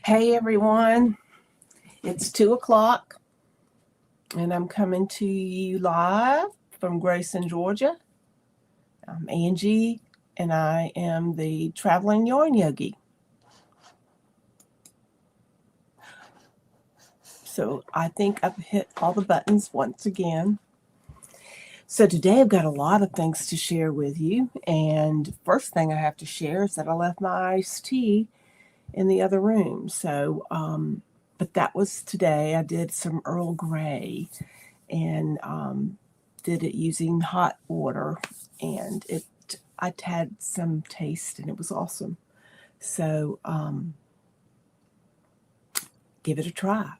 Hey everyone, it's 2 o'clock and I'm coming to you live from Grayson, Georgia. I'm Angie and I am the Traveling Yarn Yogi. So I think I've hit all the buttons once again. So today I've got a lot of things to share with you. And first thing I have to share is that I left my iced tea in the other room. But that was today. I did some Earl Grey and did it using hot water, and I had some taste, and it was awesome. So give it a try.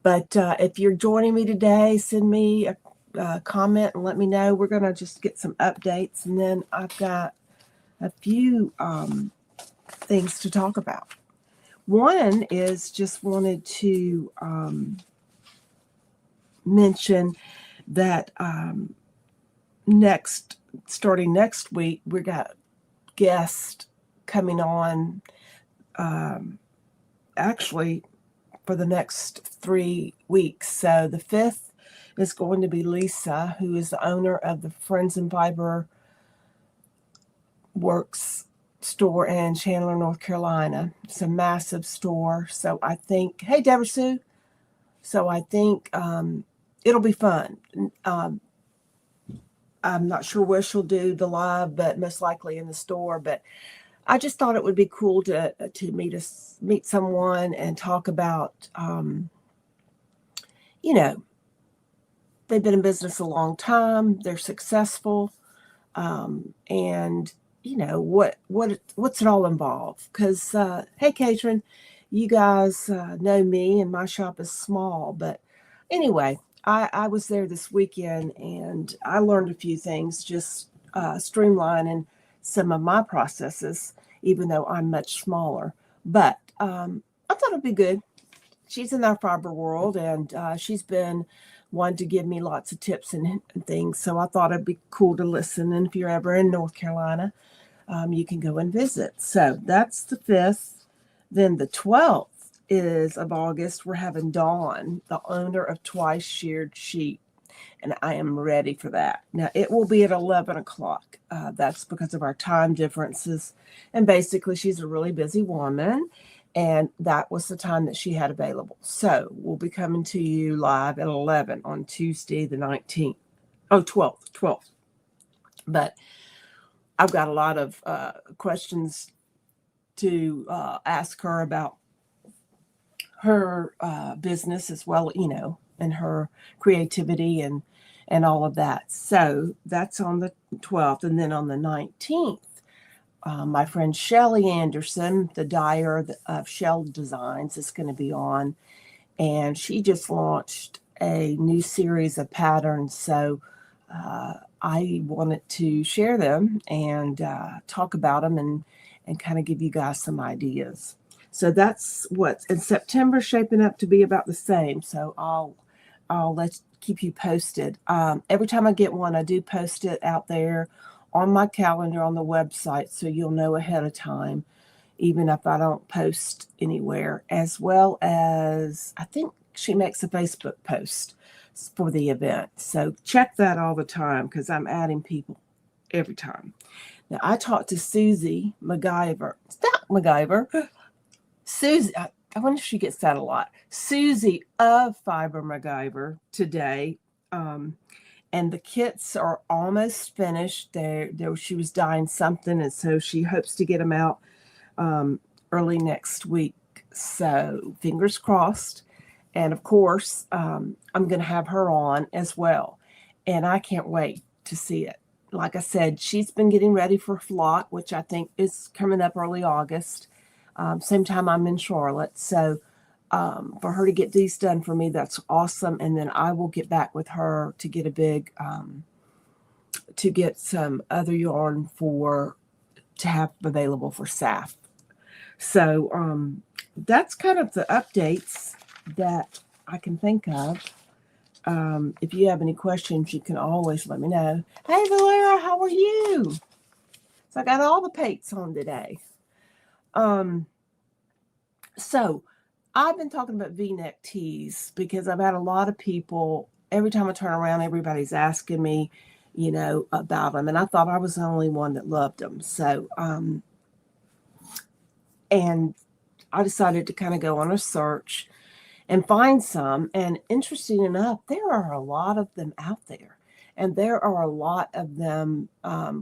But if you're joining me today, send me a comment and let me know. We're going to just get some updates, and then I've got a few things to talk about. One is just wanted to mention that starting next week, we got guests coming on actually for the next 3 weeks. So the 5th is going to be Lisa, who is the owner of the Friends and Fiber Works store in Chandler, North Carolina. It's a massive store. So I think, hey, Deborah Sue. So I think it'll be fun. I'm not sure where she'll do the live, but most likely in the store. But I just thought it would be cool to meet someone and talk about, they've been in business a long time, they're successful, and what's it all involved? Because hey, Katrin, you guys know me, and my shop is small, but anyway. I was there this weekend and I learned a few things, just streamlining some of my processes, even though I'm much smaller. But I thought it'd be good. She's in our fiber world, and she's been wanting to give me lots of tips and things. So I thought it'd be cool to listen. And if you're ever in North Carolina, you can go and visit. So that's the 5th. Then the 12th of August, we're having Dawn, the owner of Twice Sheared Sheep, and I am ready for that. Now, it will be at 11 o'clock. That's because of our time differences, and basically, she's a really busy woman, and that was the time that she had available. So we'll be coming to you live at 11 on Tuesday, the 19th. Oh, 12th. But I've got a lot of questions to ask her about her business as well, and her creativity and all of that. So that's on the 12th. And then on the 19th, my friend Shel Anderson, the dyer of Shel Designs, is going to be on. And she just launched a new series of patterns. So I wanted to share them and talk about them and kind of give you guys some ideas. So that's what's in September, shaping up to be about the same. So I'll keep you posted. Every time I get one, I do post it out there on my calendar on the website, so you'll know ahead of time, even if I don't post anywhere. As well as I think she makes a Facebook post for the event. So check that all the time because I'm adding people every time. Now I talked to Susie MacGyver. Stop MacGyver. Susie, I wonder if she gets that a lot. Susie of Fiber MacGyver today. And the kits are almost finished. She was dyeing something, and so she hopes to get them out early next week. So fingers crossed. And of course, I'm going to have her on as well. And I can't wait to see it. Like I said, she's been getting ready for Flock, which I think is coming up early August. Same time I'm in Charlotte. So for her to get these done for me, that's awesome. And then I will get back with her to get to get some other yarn to have available for SAF. So that's kind of the updates that I can think of. If you have any questions, you can always let me know. Hey, Valera, how are you? So I got all the pates on today. So I've been talking about V-neck tees because I've had a lot of people, every time I turn around, everybody's asking me, you know, about them. And I thought I was the only one that loved them. So, and I decided to kind of go on a search and find some. And interesting enough, there are a lot of them out there. And there are a lot of them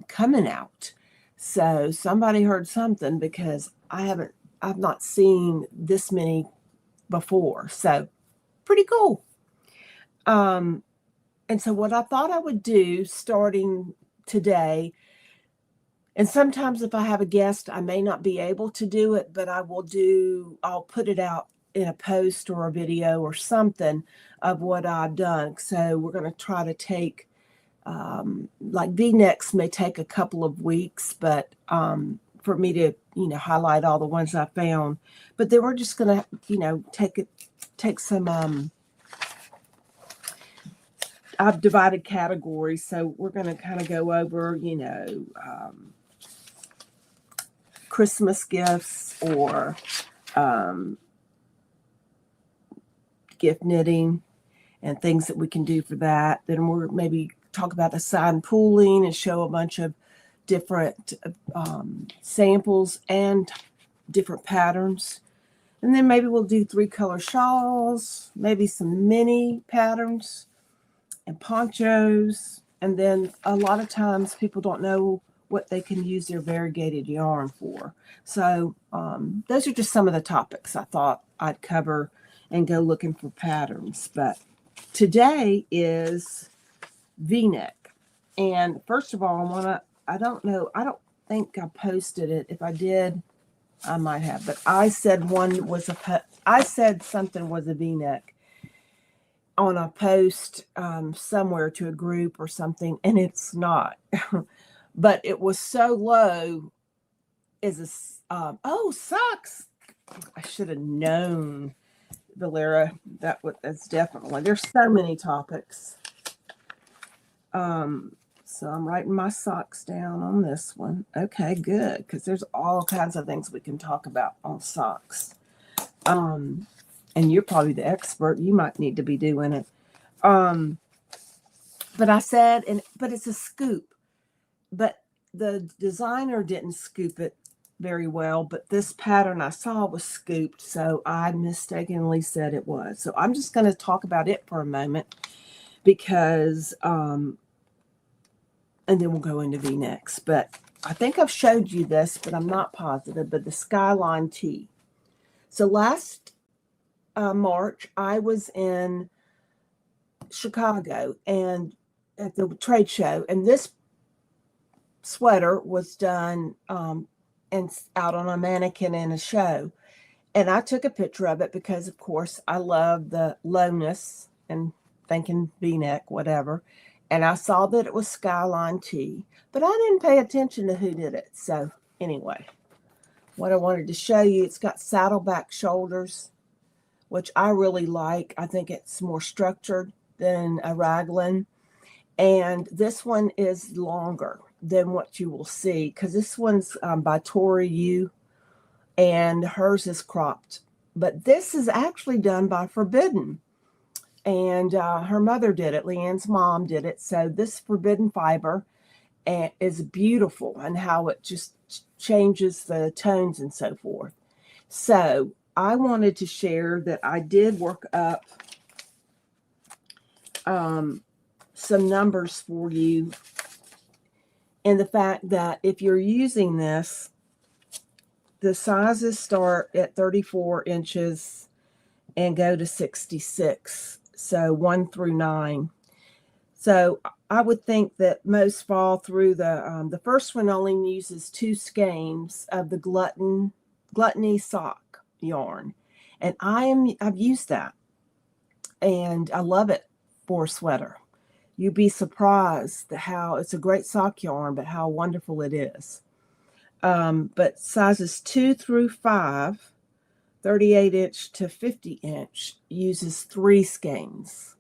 coming out. So somebody heard something, because I've not seen this many before. So pretty cool. And so what I thought I would do starting today, and sometimes if I have a guest, I may not be able to do it, but I'll put it out in a post or a video or something of what I've done. So we're going to try to take, like V-necks may take a couple of weeks, but for me to, you know, highlight all the ones I found. But then we're just going to, you know, take some, I've divided categories. So we're going to kind of go over, you know, Christmas gifts or gift knitting and things that we can do for that. Then we'll maybe talk about the sign pooling and show a bunch of different samples and different patterns. And then maybe we'll do 3-color shawls, maybe some mini patterns and ponchos. And then a lot of times people don't know what they can use their variegated yarn for. So those are just some of the topics I thought I'd cover and go looking for patterns. But today is V-neck. And first of all, I don't think I posted it. If I did, I might have, but I said something was a V-neck on a post somewhere to a group or something, and it's not. But it was so low as a, oh, socks. I should have known, Valera, that's definitely, there's so many topics. So I'm writing my socks down on this one. Okay, good, because there's all kinds of things we can talk about on socks. And you're probably the expert. You might need to be doing it. But I said, but it's a scoop. But the designer didn't scoop it very well, but this pattern I saw was scooped, so I mistakenly said it was. So I'm just going to talk about it for a moment, because and then we'll go into V-necks. But I think I've showed you this, but I'm not positive. But the Skyline Tee. So last March, I was in Chicago and at the trade show, and this sweater was done and out on a mannequin in a show. And I took a picture of it because, of course, I love the lowness and thinking V-neck, whatever. And I saw that it was Skyline Tee, but I didn't pay attention to who did it. So anyway, what I wanted to show you, it's got saddleback shoulders, which I really like. I think it's more structured than a raglan. And this one is longer than what you will see, because this one's by Tori Yu, and hers is cropped. But this is actually done by Forbidden. And her mother did it. Leanne's mom did it. So this Forbidden fiber is beautiful, and how it just changes the tones and so forth. So I wanted to share that I did work up some numbers for you, and the fact that if you're using this, the sizes start at 34 inches and go to 66. So 1 through 9. So I would think that most fall through the first one only uses 2 skeins of the Gluttony sock yarn. And I've used that, and I love it for a sweater. You'd be surprised how it's a great sock yarn, but how wonderful it is. But sizes 2 through 5, 38 inch to 50 inch, uses 3 skeins.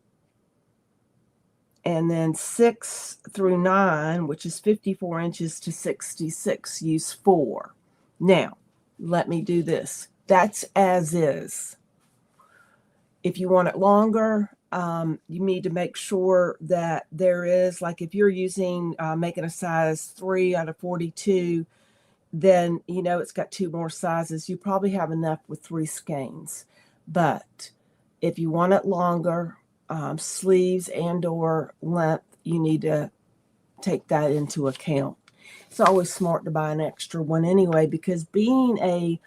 And then 6 through 9, which is 54 inches to 66, use 4. Now, let me do this. that's as is. If you want it longer, you need to make sure that there is, like if you're using, making a size 3 out of 42, then you know it's got 2 more sizes. You probably have enough with 3 skeins. But if you want it longer, sleeves and or length, you need to take that into account. It's always smart to buy an extra one anyway, because being a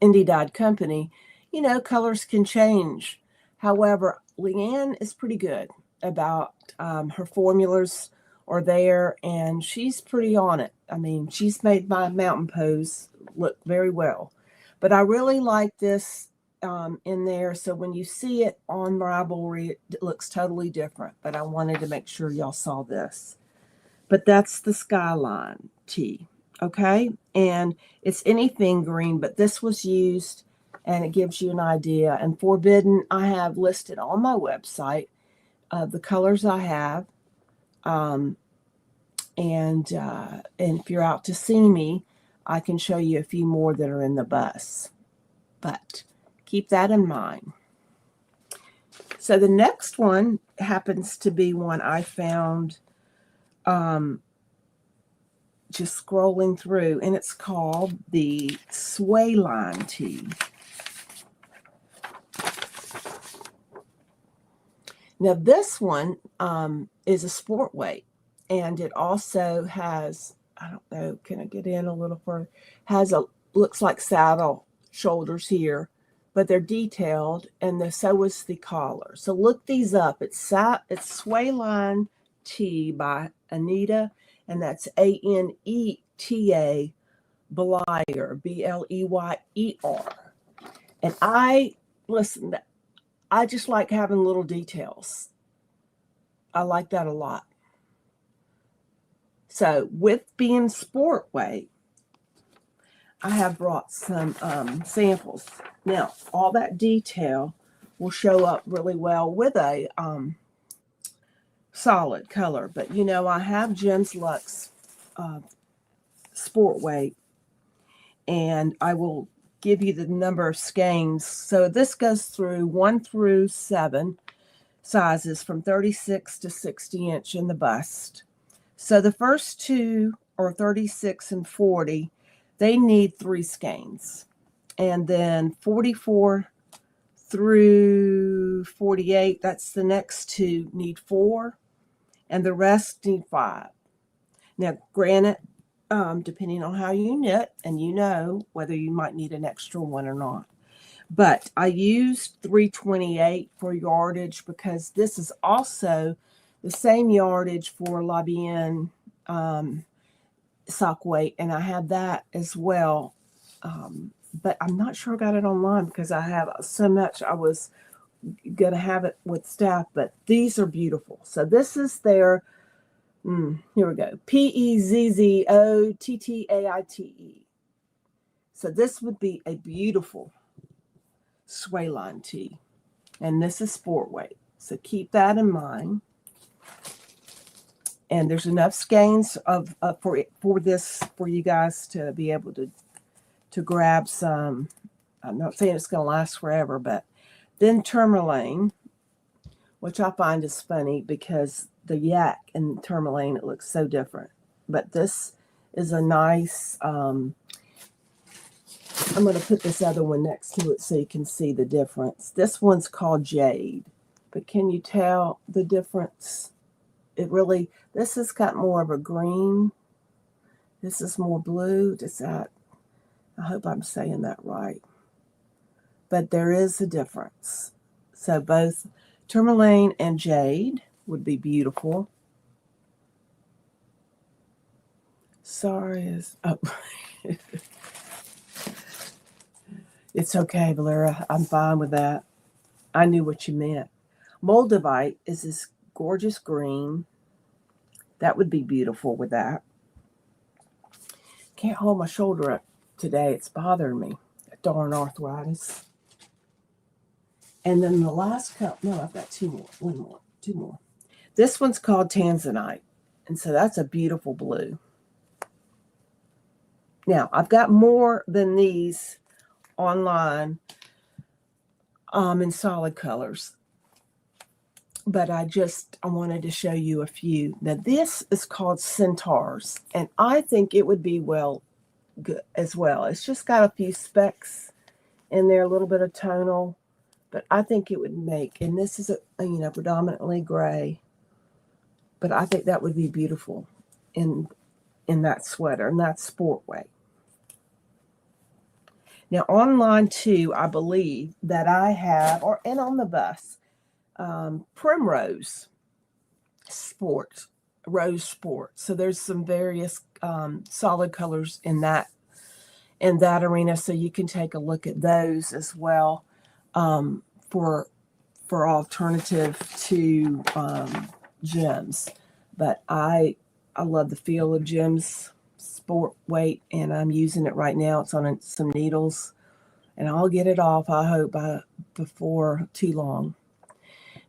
indie dyed company, you know, colors can change. However, Leanne is pretty good about her formulas are there, and she's pretty on it. I mean, she's made my mountain pose look very well. But I really like this in there. So when you see it on Ravelry, it looks totally different. But I wanted to make sure y'all saw this. But that's the Skyline Tee. Okay, and it's anything green, but this was used, and it gives you an idea. And Forbidden, I have listed on my website the colors I have, and if you're out to see me, I can show you a few more that are in the bus. But keep that in mind. So the next one happens to be one I found just scrolling through, and it's called the Swayline Tee. Now this one is a sport weight, and it also has, I don't know, can I get in a little further? Has a, looks like saddle shoulders here, but they're detailed, and so is the collar. So look these up. It's Swayline Tee by Aneta, and that's Aneta Bleyer, Bleyer. And listen, I just like having little details. I like that a lot. So with being sport weight, I have brought some samples. Now, all that detail will show up really well with a solid color. But, you know, I have Jem's Luxe sport weight, and I will give you the number of skeins. So this goes through 1 through 7 sizes from 36 to 60 inch in the bust. So the first 2 are 36 and 40. They need 3 skeins. And then 44 through 48, that's the next 2, need 4. And the rest need 5. Now, granted, depending on how you knit, and you know whether you might need an extra one or not. But I used 328 for yardage because this is also the same yardage for La Bien sock weight, and I have that as well. But I'm not sure I got it online because I have so much. I was going to have it with staff, but these are beautiful. So this is their, here we go, Pezzottaite. So this would be a beautiful Swayline Tee, and this is sport weight. So keep that in mind. And there's enough skeins of for this for you guys to be able to grab some. I'm not saying it's going to last forever, but then tourmaline, which I find is funny because the yak and tourmaline, it looks so different. But this is a nice. I'm going to put this other one next to it so you can see the difference. This one's called Jade, but can you tell the difference? It really, this has got more of a green. This is more blue. Does that, I hope I'm saying that right. But there is a difference. So both tourmaline and jade would be beautiful. Sorry. Oh. It's okay, Valera. I'm fine with that. I knew what you meant. Moldavite is this gorgeous green. That would be beautiful with that. Can't hold my shoulder up today. It's bothering me. That darn arthritis. And then the last cup. No, I've got 2 more. 1 more. 2 more. This one's called Tanzanite. And so that's a beautiful blue. Now, I've got more than these online in solid colors, but I wanted to show you a few. Now, this is called Centaurs, and I think it would be good as well. It's just got a few specks in there, a little bit of tonal, but I think it would make, and this is predominantly gray, but I think that would be beautiful in that sweater, and that's sport weight. Now, online too, I believe that I have, and on the bus, Primrose Sport, Rose Sport. So there's some various solid colors in that arena, so you can take a look at those as well for alternative to gems. But I love the feel of gems sport weight, and I'm using it right now. It's on some needles, and I'll get it off, I hope, before too long.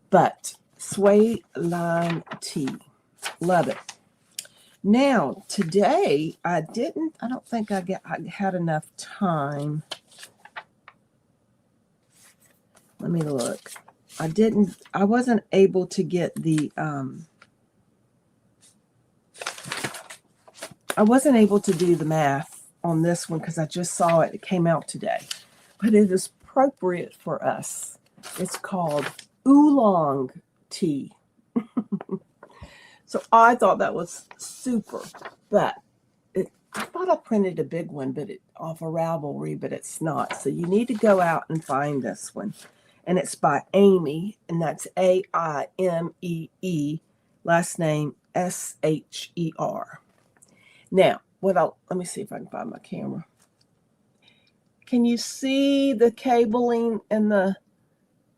But Swayline Tee, love it. Now, today, I don't think I had enough time. Let me look. I wasn't able to get the, I wasn't able to do the math on this one because I just saw it. It came out today. But it is appropriate for us. It's called Oolong Tee. So I thought that was super. But I thought I printed a big one, but off of Ravelry, but it's not. So you need to go out and find this one. And it's by Aimee, and that's Aimee, last name Sher. Now, let me see if I can find my camera. Can you see the cabling in the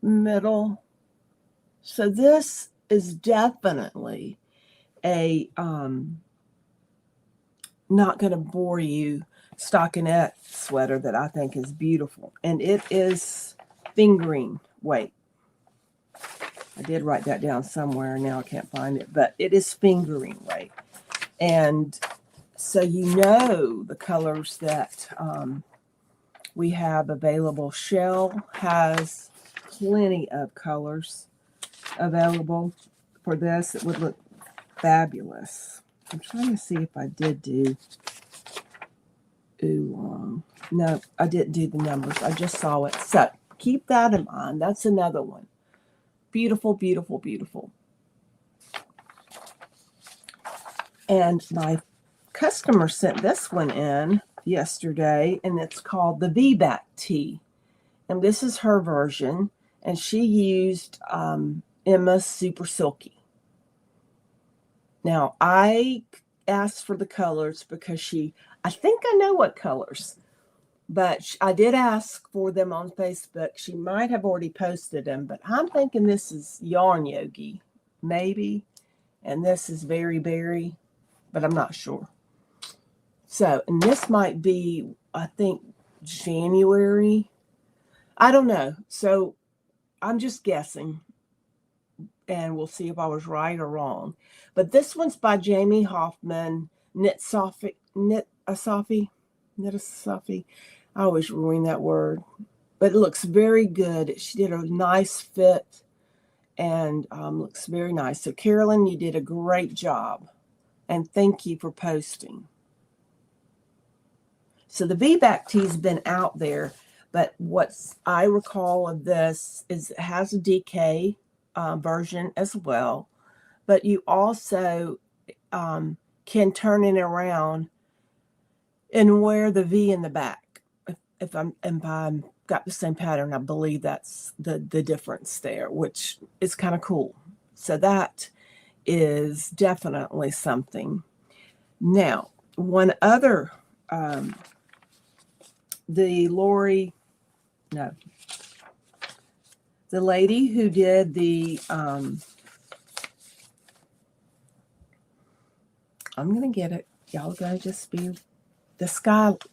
middle? So this is definitely a not going to bore you stockinette sweater that I think is beautiful. And it is fingering weight. I did write that down somewhere. Now I can't find it. But it is fingering weight. And so the colors that we have available. Shel has plenty of colors available for this. It would look fabulous. I'm trying to see if I did do Oolong. No, I didn't do the numbers. I just saw it. So keep that in mind. That's another one. Beautiful, beautiful, beautiful. And my customer sent this one in yesterday, and it's called the V-Back Tee. And this is her version, and she used Emma's Super Silky. Now, I asked for the colors because I think I know what colors, but I did ask for them on Facebook. She might have already posted them, but I'm thinking this is Yarn Yogi, maybe, and this is Very Berry, but I'm not sure. So, and this might be, I think, January. I don't know. So, I'm just guessing. And we'll see if I was right or wrong. But this one's by Jamie Hoffman, Knit Asafi. I always ruin that word. But it looks very good. She did a nice fit and looks very nice. So, Carolyn, you did a great job. And thank you for posting. So the V-Back Tee's been out there, but what I recall of this is it has a DK version as well, but you also can turn it around and wear the V in the back. If I'm got the same pattern, I believe that's the difference there, which is kind of cool. So that is definitely something. Now, one other. The lady who did the, I'm going to get it. Y'all going to just be, the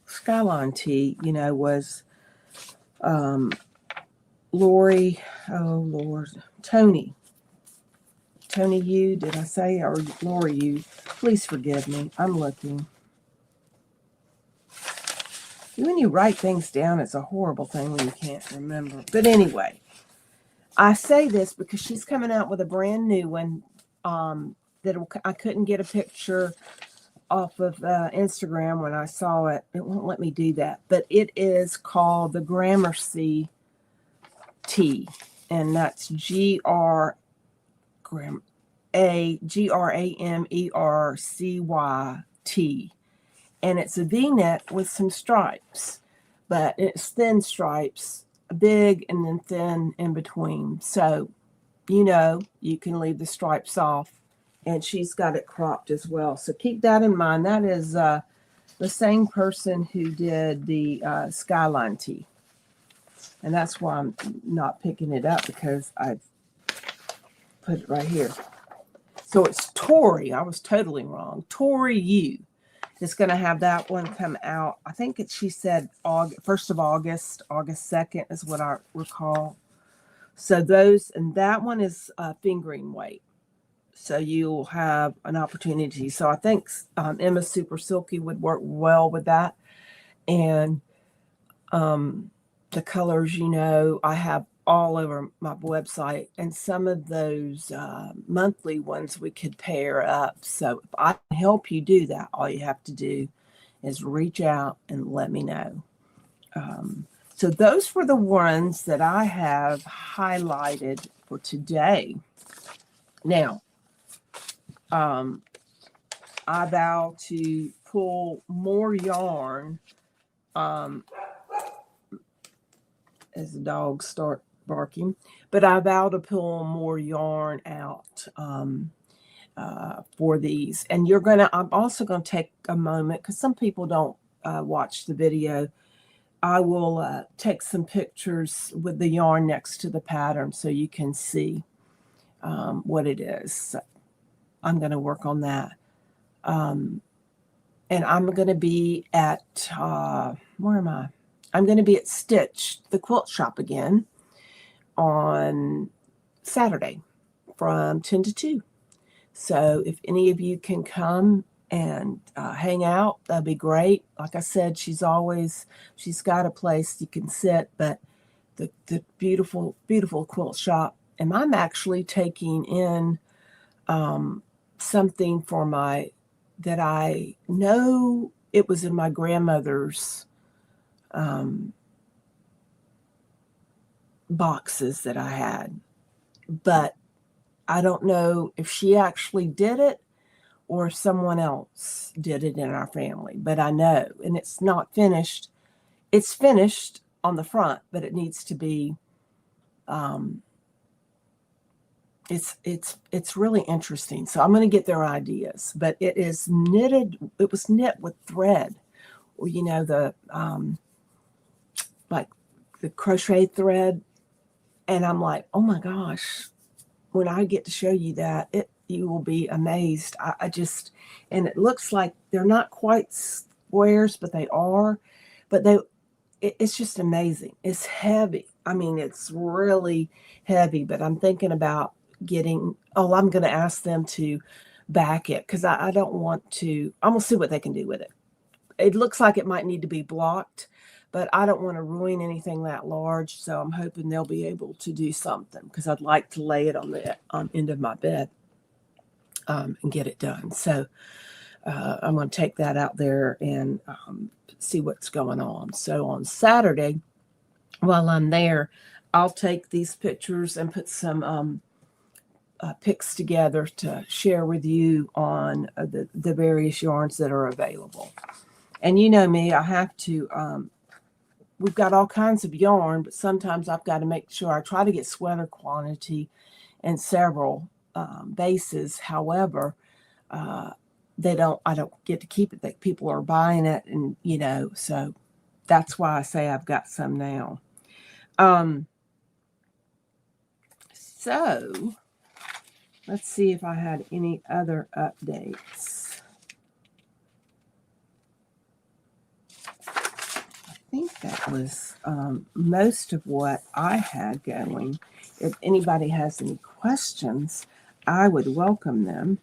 Skyline Tee, was Lori, oh Lord, Tony Yu, did I say, or Lori Yu? Please forgive me. I'm looking. When you write things down, it's a horrible thing when you can't remember. But anyway, I say this because she's coming out with a brand new one I couldn't get a picture off of Instagram when I saw it. It won't let me do that. But it is called the Gramercy Tee. And that's Gramercy T. And it's a V-neck with some stripes. But it's thin stripes, big and then thin in between. So, you can leave the stripes off. And she's got it cropped as well. So keep that in mind. That is the same person who did the Skyline Tee. And that's why I'm not picking it up, because I've put it right here. So it's Tori. I was totally wrong. Tori U is going to have that one come out. I think she said August, 1st of August, August 2nd is what I recall. So and that one is fingering weight. So you'll have an opportunity. So I think Emma Super Silky would work well with that. And the colors, I have all over my website. And some of those monthly ones we could pair up. So if I can help you do that, all you have to do is reach out and let me know. So those were the ones that I have highlighted for today. Now, I vow to pull more yarn as the dogs start barking, but I vow to pull more yarn out for these. And I'm also going to take a moment, because some people don't watch the video. I will take some pictures with the yarn next to the pattern so you can see what it is. So I'm going to work on that. And I'm going to be at, where am I? I'm going to be at Stitch, the quilt shop again, on Saturday from 10 to 2. So if any of you can come and hang out, that'd be great. Like I said, she's got a place you can sit, but the beautiful, beautiful quilt shop. And I'm actually taking in something that I know it was in my grandmother's boxes that I had, but I don't know if she actually did it or if someone else did it in our family, but I know, and it's not finished. It's finished on the front, but it needs to be it's really interesting. So I'm going to get their ideas, but it was knit with thread, or the like the crochet thread. And I'm like, oh my gosh, when I get to show you that, you will be amazed. And it looks like they're not quite squares, but they are. But it's just amazing. It's heavy. I mean, it's really heavy, but I'm thinking about I'm going to ask them to back it, because I don't want to. I'm going to see what they can do with it. It looks like it might need to be blocked, but I don't want to ruin anything that large. So I'm hoping they'll be able to do something, because I'd like to lay it on the end of my bed and get it done. So I'm going to take that out there and see what's going on. So on Saturday, while I'm there, I'll take these pictures and put some pics together to share with you on the various yarns that are available. And you know me, I have to, we've got all kinds of yarn, but sometimes I've got to make sure I try to get sweater quantity in several bases. However, I don't get to keep it. That people are buying it, and so that's why I say I've got some now. So let's see if I had any other updates. I think that was most of what I had going. If anybody has any questions, I would welcome them.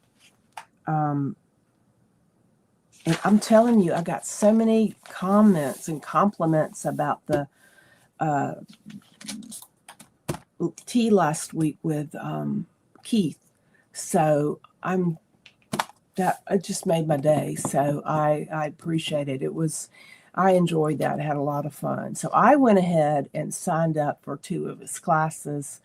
And I'm telling you, I got so many comments and compliments about the tea last week with Keith. So it just made my day. So I appreciate it. I enjoyed that. I had a lot of fun. So I went ahead and signed up for 2 of his classes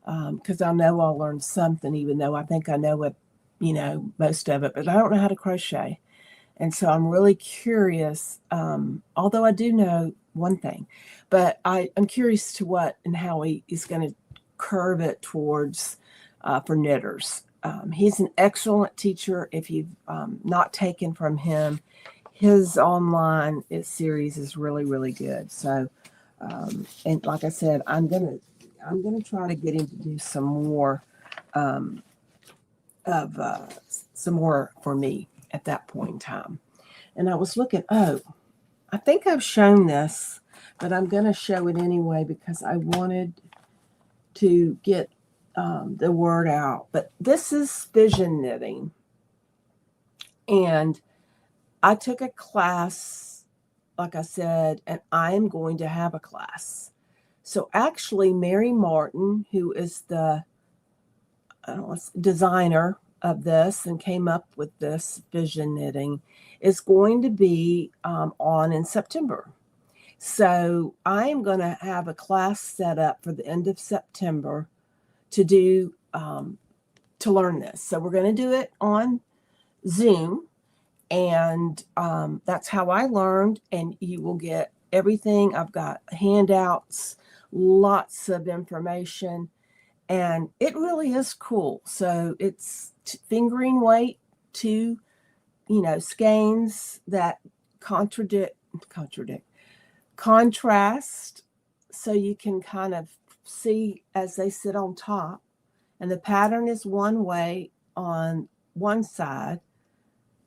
because I know I'll learn something, even though I think I know what, most of it, but I don't know how to crochet. And so I'm really curious, although I do know one thing, but I'm curious to what and how he is going to curve it towards for knitters. He's an excellent teacher. If you've not taken from him, his online series is really, really good. So, and like I said, I'm gonna try to get him to do some more some more for me at that point in time. And I was looking. Oh, I think I've shown this, but I'm going to show it anyway because I wanted to get the word out. But this is Fission Knitting. And I took a class, like I said, and I am going to have a class. So actually, Mary Martin, who is the designer of this and came up with this Fission Knitting, is going to be on in September. So I am going to have a class set up for the end of September to do to learn this. So we're going to do it on Zoom, and that's how I learned. And you will get everything. I've got handouts, lots of information, and it really is cool. So it's fingering weight, 2, skeins that contrast, so you can kind of see as they sit on top, and the pattern is one way on one side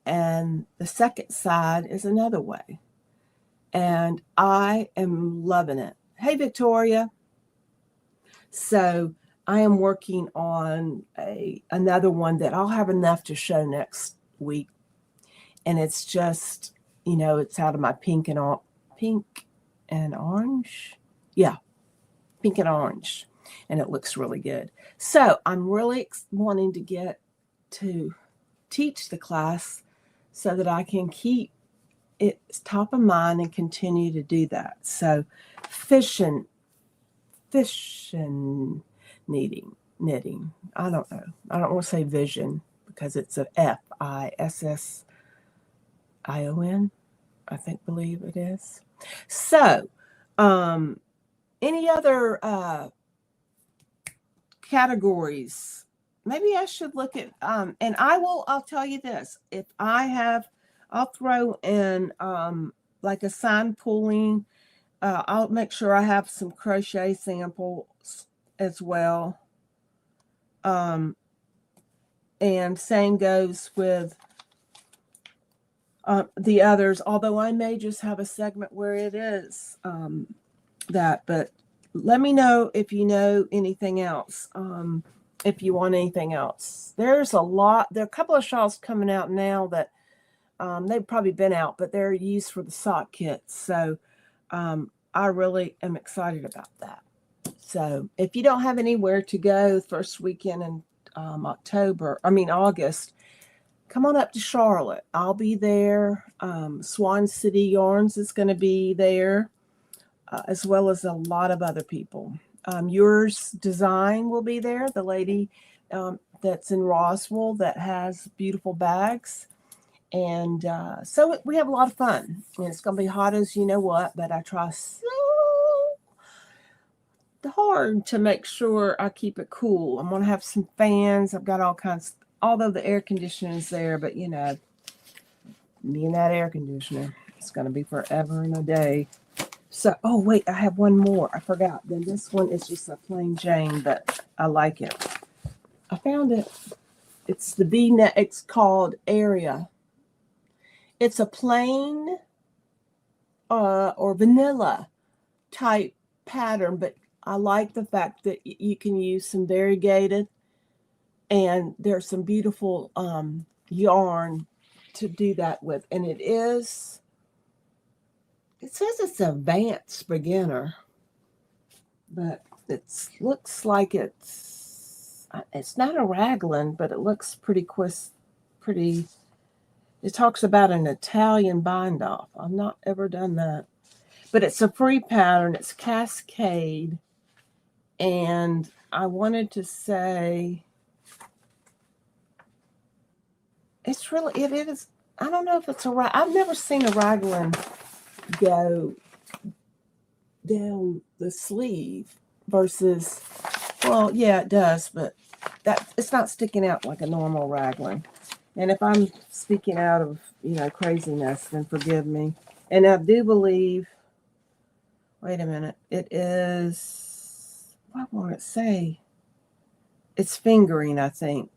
and the second side is another way, and I am loving it. Hey, Victoria. So I am working on another one that I'll have enough to show next week, and it's just, it's out of my pink and orange. Yeah, pink and orange. And it looks really good. So I'm really wanting to get to teach the class so that I can keep it top of mind and continue to do that. So fission knitting. I don't know. I don't want to say vision because it's a Fission, believe it is. So, any other categories? Maybe I should look at, and I'll tell you this. If I'll throw in like a sign pulling. I'll make sure I have some crochet samples as well. And same goes with the others, although I may just have a segment where it is that, but let me know if you know anything else, if you want anything else. There's there are a couple of shawls coming out now that they've probably been out, but they're used for the sock kits. So I really am excited about that. So if you don't have anywhere to go first weekend in August, come on up to Charlotte. I'll be there. Swan City Yarns is going to be there, as well as a lot of other people. Yours Design will be there, the lady that's in Roswell that has beautiful bags. And so we have a lot of fun. And it's going to be hot as you know what, but I try so hard to make sure I keep it cool. I'm going to have some fans. I've got all kinds, although the air conditioner is there, but me and that air conditioner, it's going to be forever and a day. So, oh wait, I have one more. I forgot. Then this one is just a plain Jane, but I like it. I found it. It's the V-Neck. It's called Aria. It's a plain or vanilla type pattern, but I like the fact that you can use some variegated, and there's some beautiful yarn to do that with. And it says it's advanced beginner, but it looks like it's not a raglan, but it looks pretty it talks about an Italian bind off. I've not ever done that, but it's a free pattern. It's Cascade. And I wanted to say, it is, I don't know if it's I've never seen a raglan go down the sleeve versus, well, yeah, it does, but it's not sticking out like a normal raglan. And if I'm speaking out of, craziness, then forgive me. And I do believe, wait a minute, it is, what will it say? It's fingering, I think.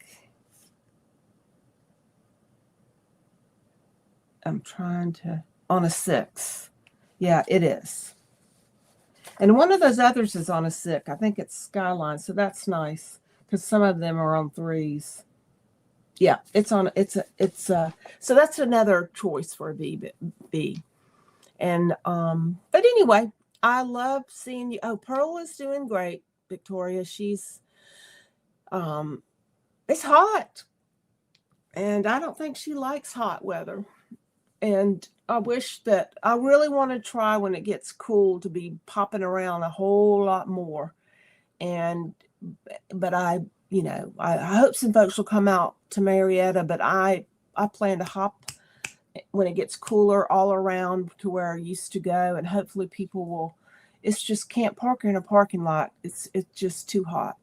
I'm trying to, on a 6. Yeah, it is. And one of those others is on a 6. I think it's Skyline, so that's nice because some of them are on 3s. Yeah, so that's another choice for a B. And but anyway, I love seeing you. Oh, Purl is doing great, Victoria. She's it's hot, and I don't think she likes hot weather. And I wish that I really want to try when it gets cool to be popping around a whole lot more. But I hope some folks will come out to Marietta, but I plan to hop when it gets cooler all around to where I used to go, and hopefully people will. It's just can't park in a parking lot. It's just too hot.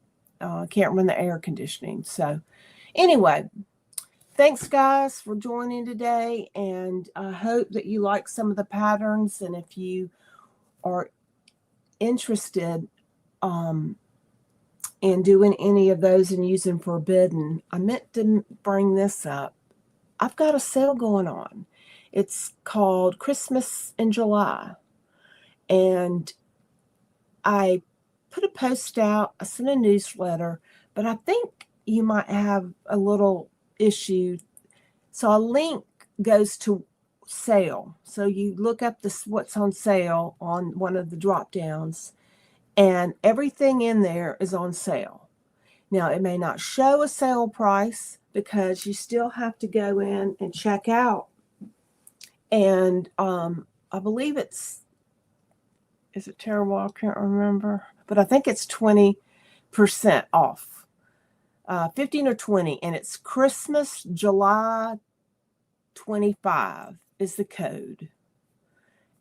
Can't run the air conditioning. So anyway, thanks guys for joining today, and I hope that you like some of the patterns. And if you are interested in doing any of those and using forbidden, I meant to bring this up. I've got a sale going on. It's called Christmas in July. And I put a post out. I sent a newsletter, but I think you might have a little issue. So a link goes to sale. So you look up what's on sale on one of the drop downs, and everything in there is on sale. Now, it may not show a sale price because you still have to go in and check out. And I believe is it terrible? I can't remember. But I think it's 20% off. 15 or 20. And it's Christmas, July 25 is the code.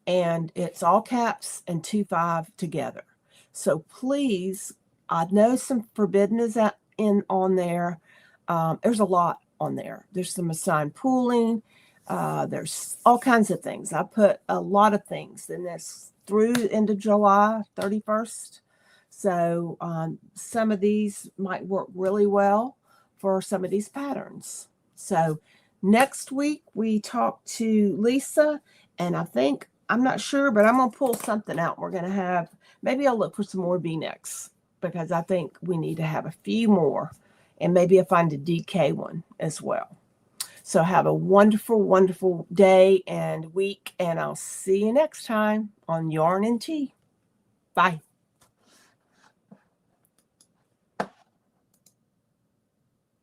And it's all caps and 25 together. So please, I know some forbidden is on there. There's a lot on there. There's some assigned pooling. There's all kinds of things. I put a lot of things in this through into July 31st. So some of these might work really well for some of these patterns. So next week we talk to Lisa, and I'm not sure, but I'm going to pull something out. We're going to have, maybe I'll look for some more V-necks because I think we need to have a few more, and maybe I'll find a DK one as well. So have a wonderful, wonderful day and week, and I'll see you next time on Yarn and Tea. Bye.